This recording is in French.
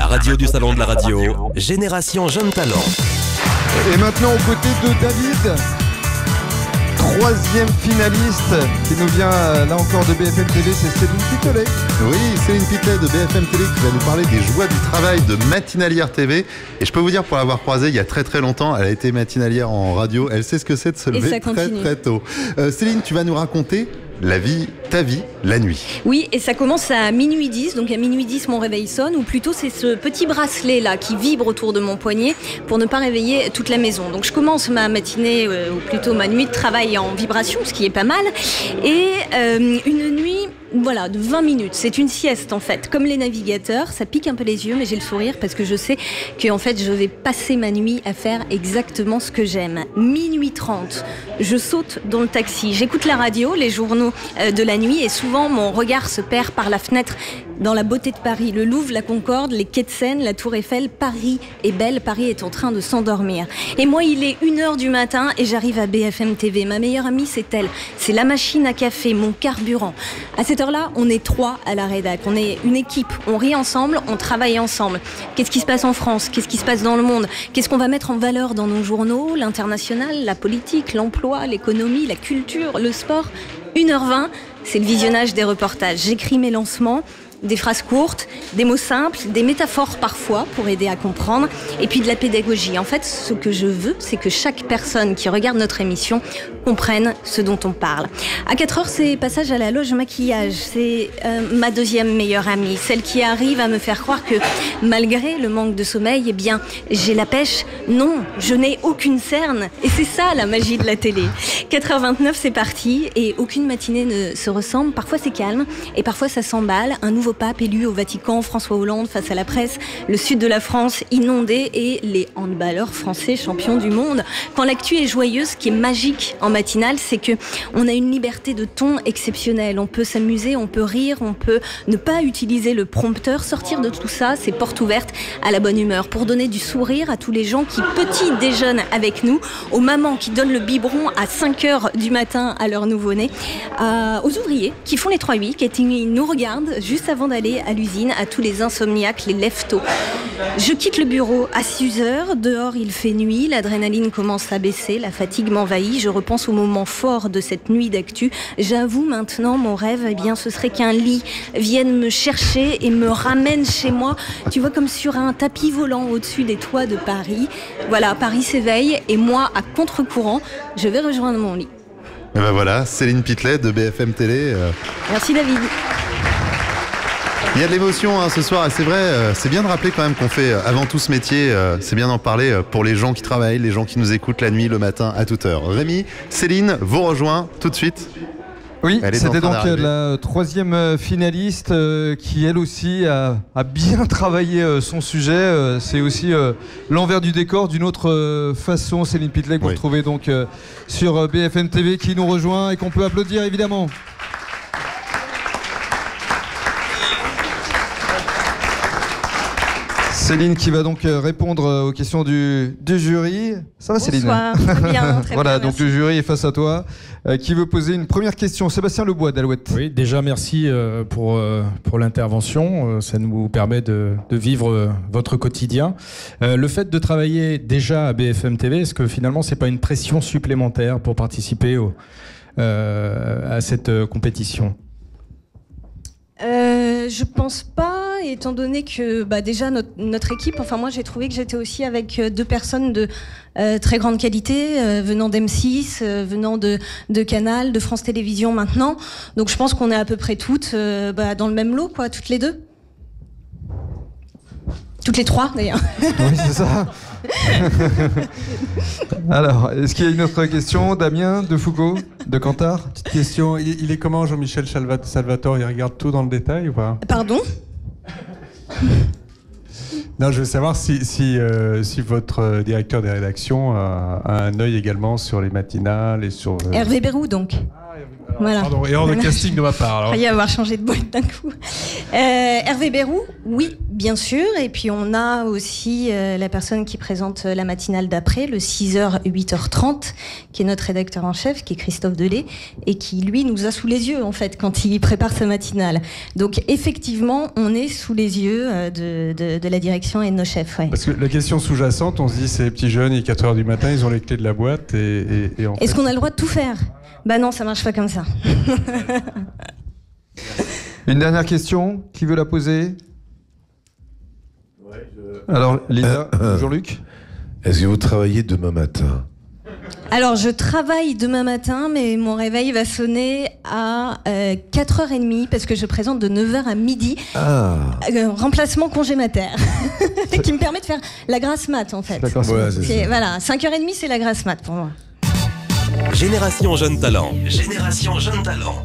La radio du salon de la radio, Génération Jeune Talent. Et maintenant aux côtés de David, troisième finaliste qui nous vient là encore de BFM TV, c'est Céline Pitelet. Oui, Céline Pitelet de BFM TV qui va nous parler des joies du travail de matinalière TV. Et je peux vous dire, pour l'avoir croisée il y a très très longtemps, elle a été matinalière en radio, elle sait ce que c'est de se lever très très tôt. Céline, tu vas nous raconter la vie, ta vie, la nuit. Oui, et ça commence à minuit 10, donc à minuit 10 mon réveil sonne, ou plutôt c'est ce petit bracelet là qui vibre autour de mon poignet pour ne pas réveiller toute la maison. Donc je commence ma matinée, ou plutôt ma nuit de travail en vibration, ce qui est pas mal, et une nuit... Voilà, de 20 minutes. C'est une sieste en fait. Comme les navigateurs, ça pique un peu les yeux, mais j'ai le sourire parce que je sais que en fait, je vais passer ma nuit à faire exactement ce que j'aime. Minuit 30, je saute dans le taxi. J'écoute la radio, les journaux de la nuit et souvent mon regard se perd par la fenêtre dans la beauté de Paris. Le Louvre, la Concorde, les quais de Seine, la Tour Eiffel. Paris est belle, Paris est en train de s'endormir. Et moi, il est 1h du matin et j'arrive à BFM TV. Ma meilleure amie, c'est elle. C'est la machine à café, mon carburant. À cette heure-là, on est 3 à la rédac. On est une équipe. On rit ensemble, on travaille ensemble. Qu'est-ce qui se passe en France? Qu'est-ce qui se passe dans le monde? Qu'est-ce qu'on va mettre en valeur dans nos journaux? L'international, la politique, l'emploi, l'économie, la culture, le sport. 1h20, c'est le visionnage des reportages. J'écris mes lancements. Des phrases courtes, des mots simples, des métaphores parfois pour aider à comprendre, et puis de la pédagogie. En fait, ce que je veux, c'est que chaque personne qui regarde notre émission comprenne ce dont on parle. À 4h, c'est passage à la loge maquillage. C'est ma deuxième meilleure amie, celle qui arrive à me faire croire que malgré le manque de sommeil, eh bien, j'ai la pêche. Non, je n'ai aucune cerne. Et c'est ça la magie de la télé. 4h29, c'est parti, et aucune matinée ne se ressemble. Parfois c'est calme, et parfois ça s'emballe. Un nouveau pape élu au Vatican, François Hollande face à la presse, le sud de la France inondé et les handballeurs français champions du monde. Quand l'actu est joyeuse, ce qui est magique en matinale, c'est que on a une liberté de ton exceptionnelle. On peut s'amuser, on peut rire, on peut ne pas utiliser le prompteur, sortir de tout ça, c'est porte ouverte à la bonne humeur pour donner du sourire à tous les gens qui petits déjeunent avec nous, aux mamans qui donnent le biberon à 5h du matin à leur nouveau-né, aux ouvriers qui font les 3-8, qui nous regardent juste avant d'aller à l'usine, à tous les insomniaques, les lève-tôt. Je quitte le bureau à 6h, dehors il fait nuit, l'adrénaline commence à baisser, la fatigue m'envahit, je repense au moment fort de cette nuit d'actu. J'avoue maintenant, mon rêve, eh bien, ce serait qu'un lit vienne me chercher et me ramène chez moi, tu vois, comme sur un tapis volant au-dessus des toits de Paris. Voilà, Paris s'éveille et moi, à contre-courant, je vais rejoindre mon lit. Et ben voilà, Céline Pitelet de BFM Télé. Merci David. Il y a de l'émotion ce soir et c'est vrai, c'est bien de rappeler quand même qu'on fait avant tout ce métier, c'est bien d'en parler pour les gens qui travaillent, les gens qui nous écoutent la nuit, le matin, à toute heure. Rémi, Céline vous rejoint tout de suite. Oui, c'était donc la troisième finaliste qui elle aussi a bien travaillé son sujet. C'est aussi l'envers du décor d'une autre façon. Céline Pitelet que vous retrouvez donc sur BFM TV qui nous rejoint et qu'on peut applaudir évidemment. Céline qui va donc répondre aux questions du jury. Ça va Céline? Bonsoir, très bien, très voilà, bien, donc le jury est face à toi. Qui veut poser une première question? Sébastien Lebois d'Alouette. Oui, déjà merci pour l'intervention. Ça nous permet de vivre votre quotidien. Le fait de travailler déjà à BFM TV, est-ce que finalement c'est pas une pression supplémentaire pour participer à cette compétition? Je pense pas, étant donné que déjà notre équipe, enfin moi j'ai trouvé que j'étais aussi avec deux personnes de très grande qualité, venant d'M6, venant de Canal, de France Télévisions maintenant. Donc je pense qu'on est à peu près toutes dans le même lot, quoi, toutes les deux. Toutes les trois d'ailleurs. Oui, c'est ça. Alors, est-ce qu'il y a une autre question? Damien de Foucault, de Cantar? Petite question, il est comment Jean-Michel Salvatore? Il regarde tout dans le détail ou pas? Pardon? Non, je veux savoir si votre directeur des rédactions a un œil également sur les matinales et sur... Hervé Bérou donc. Voilà. Pardon, erreur de casting de ma part. Alors. Il va y avoir changé de boîte d'un coup. Hervé Bérou, oui, bien sûr. Et puis on a aussi la personne qui présente la matinale d'après, le 6h, 8h30, qui est notre rédacteur en chef, qui est Christophe Delay, et qui, lui, nous a sous les yeux, en fait, quand il prépare sa matinale. Donc, effectivement, on est sous les yeux de la direction et de nos chefs. Ouais. Parce que la question sous-jacente, on se dit, c'est les petits jeunes, il est 4h du matin, ils ont les clés de la boîte, et en fait... Est-ce qu'on a le droit de tout faire ? Bah non, ça marche pas comme ça. Une dernière question, qui veut la poser ? Alors, Lisa, Jean-Luc ? Est-ce que vous travaillez demain matin ? Alors, je travaille demain matin, mais mon réveil va sonner à 4h30 parce que je présente de 9h à midi. Remplacement congé mater. Qui me permet de faire la grasse mat, en fait. D'accord, voilà, 5h30, c'est la grasse mat pour moi. Génération Jeune Talent. Génération Jeune Talent.